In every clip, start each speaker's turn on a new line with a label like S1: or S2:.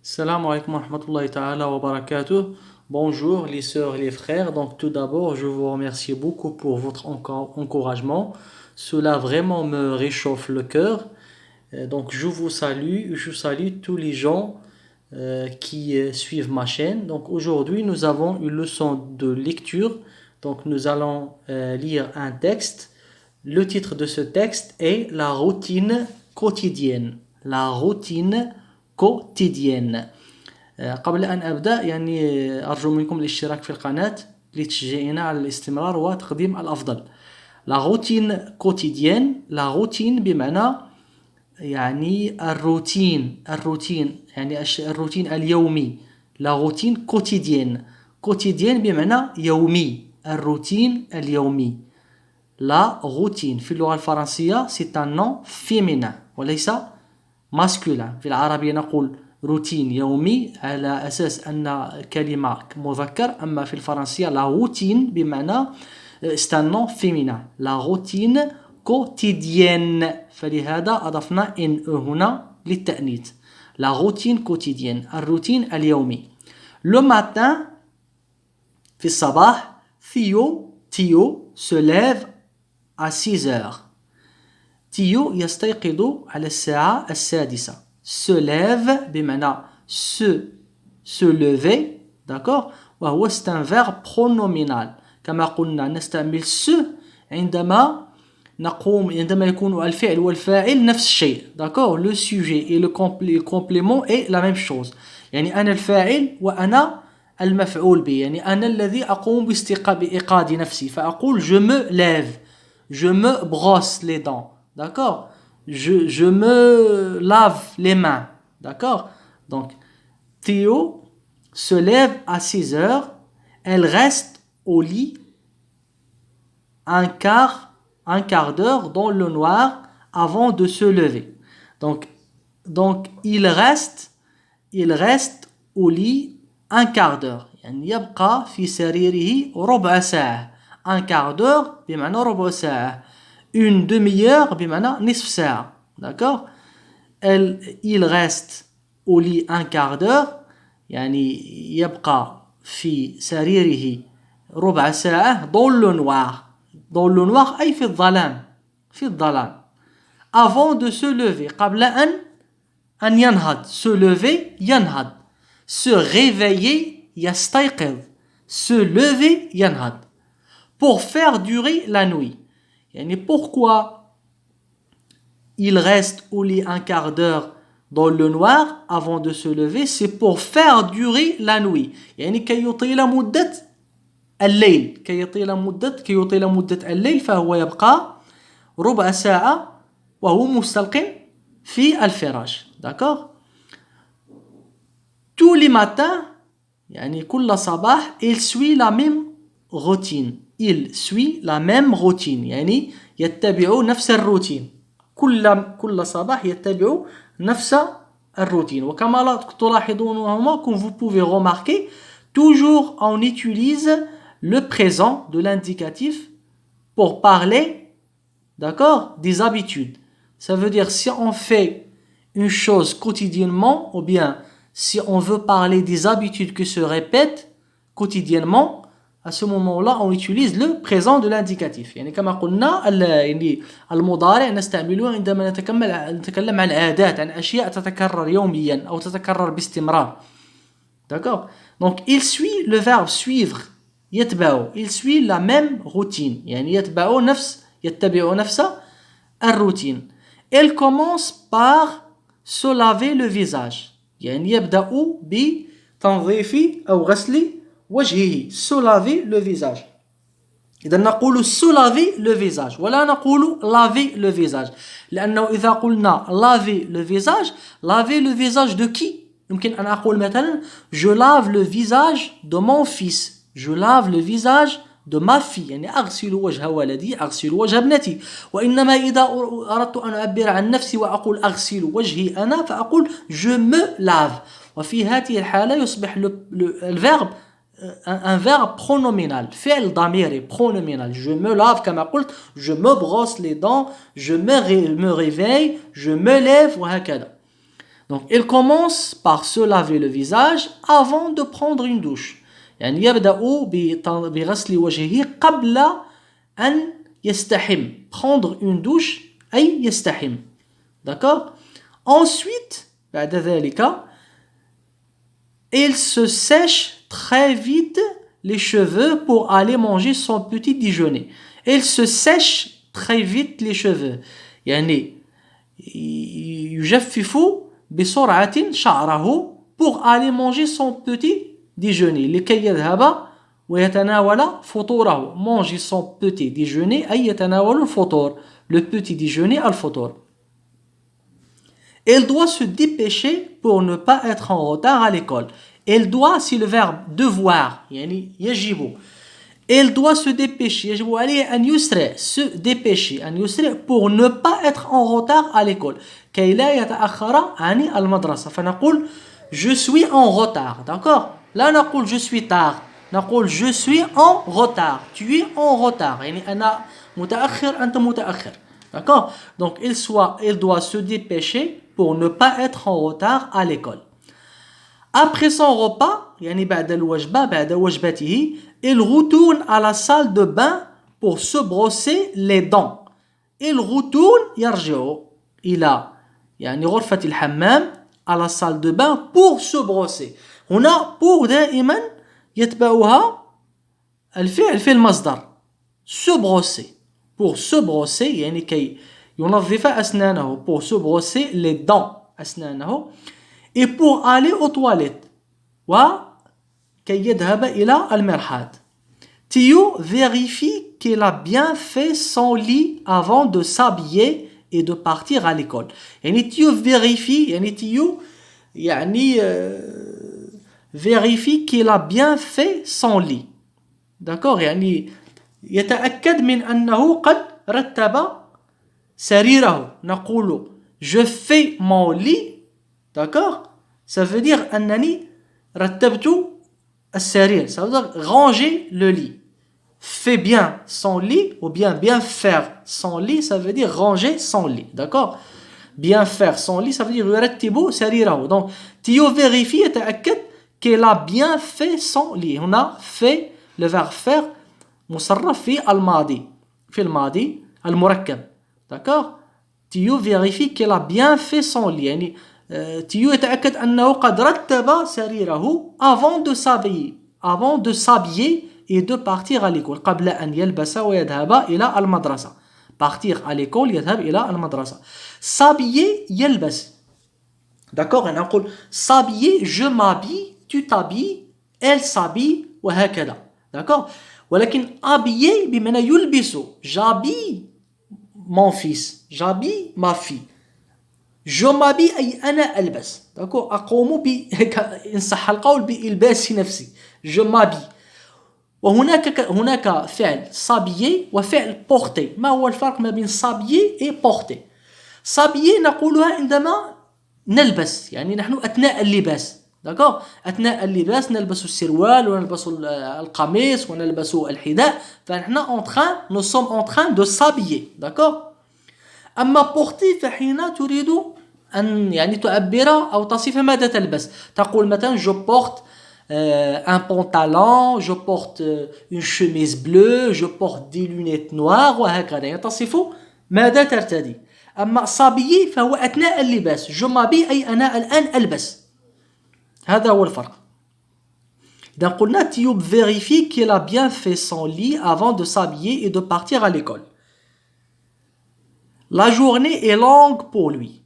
S1: Salam alaikum wa rahmatullahi ta'ala wa barakatuh. Bonjour les sœurs et les frères. Donc tout d'abord, je vous remercie beaucoup pour votre encouragement. Cela vraiment me réchauffe le cœur. Donc je salue tous les gens qui suivent ma chaîne. Donc aujourd'hui, nous avons une leçon de lecture. Donc nous allons lire un texte. Le titre de ce texte est La routine quotidienne. La routine quotidienne. قبل أن أبدأ أرجو منكم الاشتراك في القناة لتشجيعنا على الاستمرار وتقديم الأفضل. La routine quotidienne. La routine بمعنى الروتين الروتين اليومي. La routine quotidienne. quotidienne بمعنى يومي. الروتين اليومي. La routine في اللغة الفرنسية c'est un nom féminin وليس masculin. في العربية نقول روتين يومي على أساس أن كلمة مذكر، أما في الفرنسية la routine بمعنى c'est un nom féminin. La routine quotidienne، فلهذا أضفنا إن هنا للتأنيث. La routine quotidienne، الروتين اليومي. Le matin في الصباح Théo se lève à 6 heures. Théo يستيقظ على الساعة 6. Se lève بمعنى se lever، d'accord. وهو c'est un verbe pronominal. كما قلنا نستعمل se عندما يكون الفعل والفاعل نفس الشيء، d'accord. Le sujet et le complément est la même chose. أنا الفاعل وأنا المفعول به. أنا الذي أقوم بإيقاظ نفسي، فأقول je me lève، je me brosse les dents، d'accord. Je me lave les mains, d'accord. Donc Théo se lève à 6 heures. Elle reste au lit un quart d'heure dans le noir avant de se lever. Donc il reste au lit un quart d'heure. يبقى في سريره ربع ساعة. Un quart d'heure بمعنى ربع ساعة. Une demi-heure بمعنى نصف ساعة، d'accord. Il reste au lit un quart d'heure، يبقى في سريره ربع ساعة dans le noir. Dans le noir أي في الظلام. Avant de se lever، قبل أن ينهض. Se lever ينهض. Se réveiller يستيقظ. Se lever ينهض. Pour faire durer la nuit. Pourquoi il reste au lit un quart d'heure dans le noir avant de se lever? C'est pour faire durer la nuit. كي يطيل مدة الليل. كي يطيل مدة الليل فهو يبقى ربع ساعة وهو مستلقٍ في الفراش، d'accord. Tous les matins كل صباح il suit la même routine. Il suit la même routine، يتبع نفس الروتين. كل صباح يتبع نفس الروتين. وكما تلاحظون comme vous pouvez remarquer, toujours on utilise le présent de l'indicatif pour parler, d'accord, des habitudes. Ça veut dire si on fait une chose quotidiennement, ou bien si on veut parler des habitudes qui se répètent quotidiennement, à ce moment-là on utilise le présent de l'indicatif. كما قلنا المضارع نستعمله عندما نتكلم عن عادات، عن أشياء تتكرر يوميا أو تتكرر باستمرار، d'accord. Donc il suit le verbe suivre يتبع. Il suit la même routine، يتبع نفس الروتين. Elle commence par se laver le visage، يبدأ بتنظيف أو غسل وجهه. Se laver le visage. إذا نقول se laver le visage ولا نقول laver le visage، لأنه إذا قلنا laver le visage de qui؟ يمكن أن أقول مثلا je lave le visage de mon fils، je lave le visage de ma fille، أغسل وجه ولدي، أغسل وجه ابنتي. وإنما إذا أردت أن أعبر عن نفسي وأقول أغسل وجهي أنا فأقول je me lave. وفي هذه الحالة يصبح الverbe un verbe pronominal، فعل ضميري pronominal. Je me lave كما قلت، je me brosse les dents، je me réveille، je me lève وهكذا. Donc il commence par se laver le visage avant de prendre une douche. يعني يبدأ بغسل وجهه قبل أن يستحم. Prendre une douche أي يستحم. D'accord? Ensuite, بعد ذلك, il se sèche très vite les cheveux pour aller manger son petit déjeuner. Il se sèche très vite les cheveux. يعني يجفف بسرعة شعره pour aller manger son petit déjeuner لكي يذهب ويتناول فطوره. Manger son petit déjeuner أي يتناول الفطور. Le petit déjeuner الفطور. Elle doit se dépêcher pour ne pas être en retard à l'école. Elle doit, c'est le verbe devoir. يعني يجب. Elle doit se dépêcher. يجب عليه أن يسرع. Se dépêcher. أن يسرع pour ne pas être en retard à l'école. كي لا يتأخر عن المدرسة. فنقول je suis en retard. D'accord? لا نقول je suis tard. نقول je suis en retard. Tu es en retard. يعني أنا متأخر أنت متأخر. D'accord? Donc il doit se dépêcher pour ne pas être en retard à l'école. Après son repas, يعني بعد الوجبة بعد وجبته, il retourne à la salle de bain pour se brosser les dents. Il retourne يرجع إلى يعني غرفة الحمام à la salle de bain pour se brosser. هنا pour دائما يتبعها الفعل في المصدر. Se brosser. Pour se brosser يعني كي ينظف أسنانه. Pour se brosser les dents أسنانه. Et pour aller aux toilettes. وكي يذهب إلى المرحاض. Théo vérifie qu'il a bien fait son lit avant de s'habiller et de partir à l'école. يعني Théo vérifie يعني Théo يعني vérifie qu'il a bien fait son lit. D'accord? يعني يتأكد من أنه قد رتب سريره. نقول je fais mon lit. D'accord? Ça veut dire أنني رتبت السرير. Ça veut dire ranger le lit. Fait bien son lit ou bien faire son lit, ça veut dire ranger son lit. D'accord? Bien faire son lit, ça veut dire يرتب سريره. Donc Théo vérifie يتأكد qu'il a bien fait son lit. On a fait le verbe faire مصرف في الماضي. في الماضي المركب. D'accord? Théo vérifie qu'il a bien fait son lit. يعني Théo يتأكد أنه قد رتب سريره avant de s'habiller et de partir à l'école. قبل أن يلبس ويذهب إلى المدرسة. Partir à l'école يذهب إلى المدرسة. S'habiller يلبس. D'accord? أنا أقول s'habiller, je m'habille, tu t'habilles, elle s'habille وهكذا. D'accord? ولكن habiller بمعنى يلبس. J'habille mon fils. J'habille ma fille. Je m'habille أي أنا ألبس. D'accord? أقوم إن صح القول بإلباس نفسي. Je m'habille. وهناك فعل s'habiller وفعل porter. ما هو الفرق ما بين s'habiller et porter؟ s'habiller نقولها عندما نلبس. يعني نحن أثناء اللباس. D'accord? أثناء اللباس نلبس السروال ونلبس القميص ونلبس الحذاء. فنحن nous sommes en train de s'habiller. D'accord? أما porter فحين تريد أن يعني تعبر أو تصف ماذا تلبس. تقول مثلا je porte un pantalon, je porte une chemise bleue, je porte des lunettes noires وهكذا. يعني تصف ماذا ترتدي. أما s'habiller فهو أثناء اللباس. je m'habille أي أنا الآن ألبس. هذا هو الفرق. إذا قلنا Théo vérifie qu'il a bien fait son lit avant de s'habiller et de partir à l'école. La journée est longue pour lui.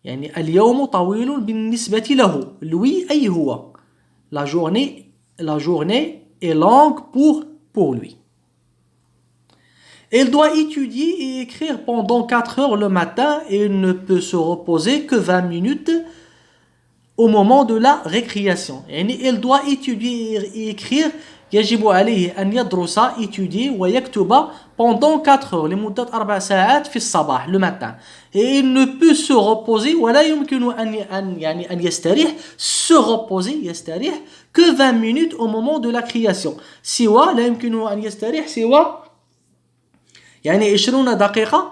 S1: يعني اليوم طويل بالنسبة له. lui أي هو. La journée est longue pour lui. Il doit étudier et écrire pendant 4 heures le matin et il ne peut se reposer que 20 minutes au moment de la récréation. يعني il doit étudier et écrire. يجب عليه أن يدرس étudier ويكتب pendant 4 heures لمدة 4 ساعات في الصباح le matin. Et il ne peut se reposer ولا يمكن أن يستريح se reposer يستريح que 20 minutes au moment de la création. سوى لا يمكنه أن يستريح سوى يعني 20 دقيقة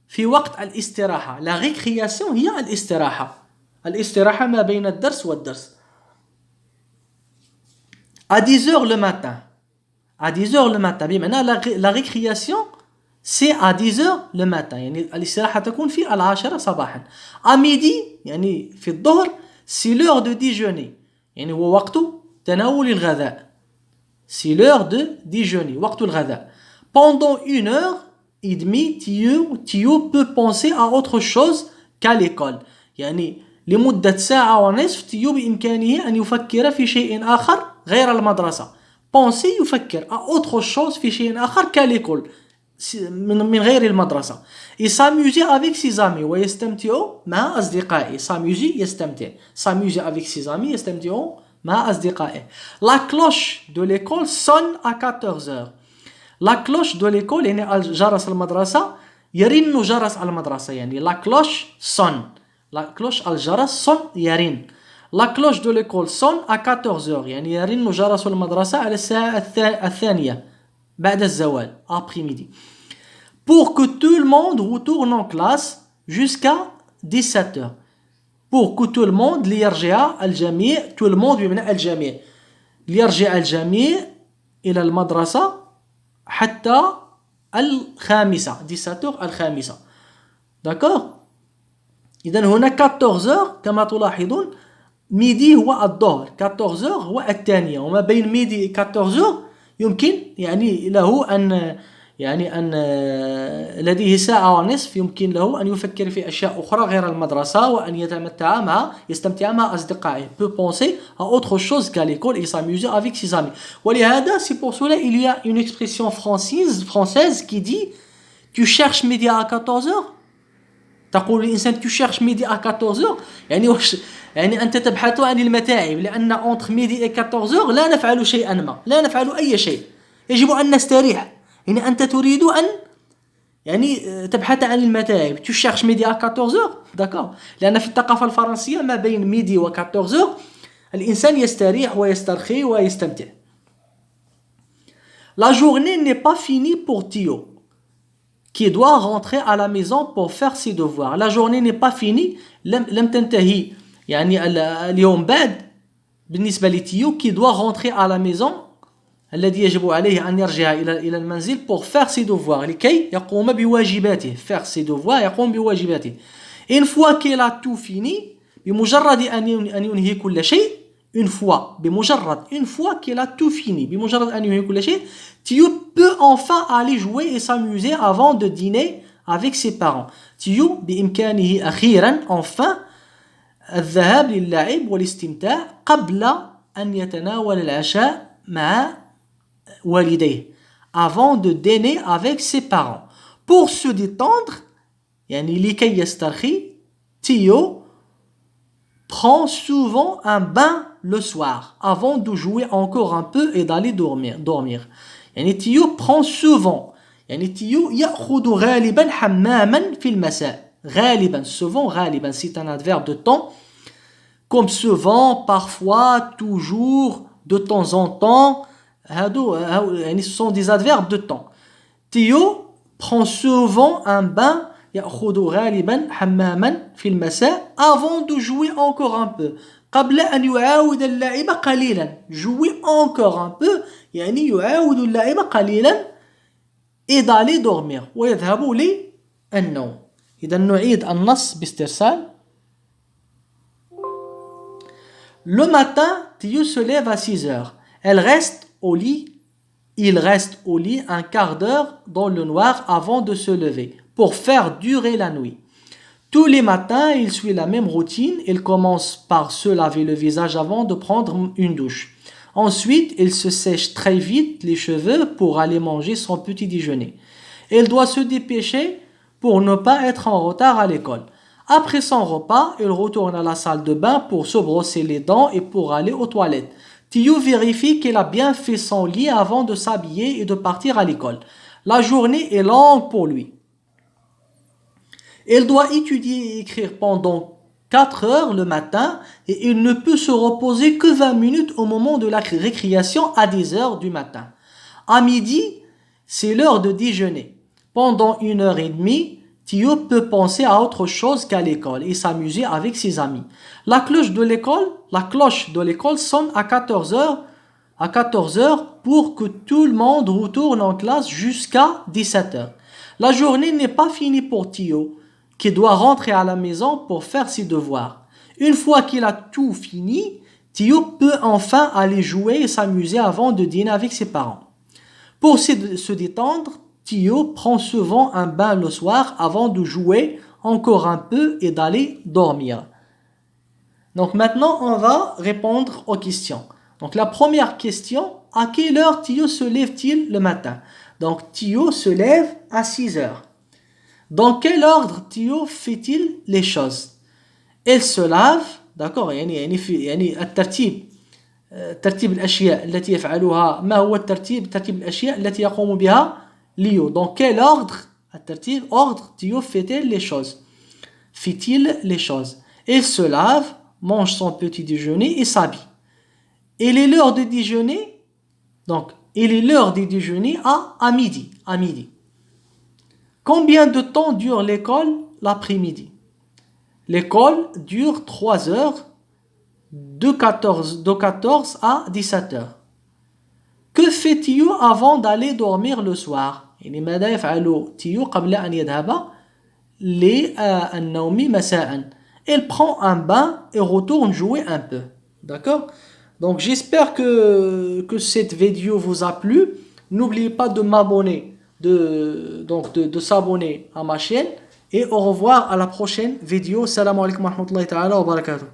S1: في وقت الاستراحة. La récréation هي الاستراحة. الاستراحة ما بين الدرس والدرس. À 10 heures le matin. À 10 heures le matin. بمعنى la récréation c'est à 10 heures le matin. يعني الاستراحة تكون في 10 صباحا. À midi يعني في الظهر c'est l'heure de déjeuner. يعني هو وقت تناول الغذاء. C'est l'heure de déjeuner. وقت الغذاء. Pendant 1h30 Théo peut penser à autre chose qu'à l'école. يعني لمدة ساعة ونصف تيو بإمكانه أن يفكر في شيء آخر غير المدرسة. penser يفكر à autre chose في شيء آخر qu'à l'école من غير المدرسة. et s'amuser avec ses amis ويستمتع مع أصدقائه. s'amuser يستمتع. s'amuser avec ses amis يستمتع مع أصدقائه. la cloche de l'école sonne à 14 heures. la cloche de l'école يعني جرس المدرسة يرن جرس المدرسة. يعني la cloche sonne. La cloche الجرس sonne يرن. La cloche de l'école sonne à 14 heures. يعني يرن جرس المدرسة على الساعة الثانية بعد الزوال après-midi. Pour que tout le monde retourne en classe jusqu'à 17 heures. Pour que tout le monde ليرجع الجميع. Tout le monde بمعنى الجميع. ليرجع الجميع إلى المدرسة حتى 17 heures الخامسة. D'accord? إذن هنا 14 heures كما تلاحظون ميدي هو الظهر 14 heures هو الثانية وما بين ميدي 14 heures يمكن يعني له أن لديه ساعة ونصف يمكن له أن يفكر في أشياء أخرى غير المدرسة وأن يستمتع مع أصدقائه. peut penser à autre chose qu'à l'école et s'amuser avec ses amis. ولهذا c'est pour cela il y a une expression française qui dit tu cherches midi à 14 heures. تقول الإنسان tu cherches midi à 14 heures يعني أنت تبحث عن المتاعب لأن entre midi et 14 heures لا نفعل شيئا ما لا نفعل أي شيء يجب أن نستريح. يعني أنت تريد أن يعني تبحث عن المتاعب tu cherches midi à 14 heures. d'accord. لأن في الثقافة الفرنسية ما بين midi و 14 heures الإنسان يستريح ويسترخي ويستمتع. La journée n'est pas finie pour Théo qui doit rentrer à la maison pour faire ses devoirs. La journée n'est pas finie. لم تنتهي يعني اليوم بعد بالنسبة لتيو qui doit rentrer à la maison الذي يجب عليه أن يرجع إلى المنزل pour faire ses devoirs لكي يقوم بواجباته. faire ses devoirs يقوم بواجباته. une fois qu'il a tout fini بمجرد أن ينهي كل شيء une fois qu'il a tout fini بمجرد أن ينهي كل شيء Théo peut enfin aller jouer et s'amuser avant de dîner avec ses parents. Théo بإمكانه أخيرا enfin الذهاب للعب والاستمتاع قبل أن يتناول العشاء مع والديه avant de dîner avec ses parents. Pour se détendre يعني لكي يسترخي Théo prend souvent un bain le soir avant de jouer encore un peu et d'aller dormir. يعني Théo prend souvent يعني Théo يأخذ غالبا حماما في المساء. غالبا غالبا c'est un adverbe de temps comme souvent, parfois, toujours, de temps en temps. Ce sont des adverbes de temps. Théo prend souvent un bain يأخذ غالبا حماما في المساء avant de jouer encore un peu. قبل أن يعاود اللعب قليلا. jouer encore un peu يعني يعاود اللعب قليلا et d'aller dormir ويذهب للنوم. إذا نعيد النص باسترسال. Le matin, Théo se lève à 6 heures. Il reste au lit un quart d'heure dans le noir avant de se lever pour faire durer la nuit. Tous les matins, il suit la même routine. Il commence par se laver le visage avant de prendre une douche. Ensuite, il se sèche très vite les cheveux pour aller manger son petit déjeuner. Il doit se dépêcher pour ne pas être en retard à l'école. Après son repas, il retourne à la salle de bain pour se brosser les dents et pour aller aux toilettes. Théo vérifie qu'il a bien fait son lit avant de s'habiller et de partir à l'école. La journée est longue pour lui. Il doit étudier et écrire pendant 4 heures le matin et il ne peut se reposer que 20 minutes au moment de la récréation à 10 heures du matin. À midi, c'est l'heure de déjeuner. Pendant 1h30, Théo peut penser à autre chose qu'à l'école et s'amuser avec ses amis. La cloche de l'école sonne à 14 heures pour que tout le monde retourne en classe jusqu'à 17 heures. La journée n'est pas finie pour Théo, qui doit rentrer à la maison pour faire ses devoirs. Une fois qu'il a tout fini, Théo peut enfin aller jouer et s'amuser avant de dîner avec ses parents. Pour se détendre, Théo prend souvent un bain le soir avant de jouer encore un peu et d'aller dormir. Donc maintenant, on va répondre aux questions. Donc la première question, à quelle heure Théo se lève-t-il le matin? Donc Théo se lève à 6 heures. Dans quel ordre Théo fait-il les choses? Il se lave, d'accord, يعني ترتيب الأشياء التي يفعلها ما هو ترتيب الأشياء التي يقوم بها Léo. Dans quel ordre, ordre Théo fait-il les choses? Il se lave, mange son petit déjeuner et s'habille. Il est l'heure de déjeuner, donc il est l'heure de déjeuner à midi. Combien de temps dure l'école l'après-midi? L'école dure 3 heures de 14 à 17 heures. Que fait Théo avant d'aller dormir le soir? يعني ماذا يفعل تيو قبل أن يذهب للنوم مساء? Il prend un bain et retourne jouer un peu. D'accord? Donc j'espère que cette vidéo vous a plu. N'oubliez pas de m'abonner, de s'abonner à ma chaîne. Et au revoir à la prochaine vidéo. Salam alaikum wa rahmatullahi ta'ala wa barakatuh.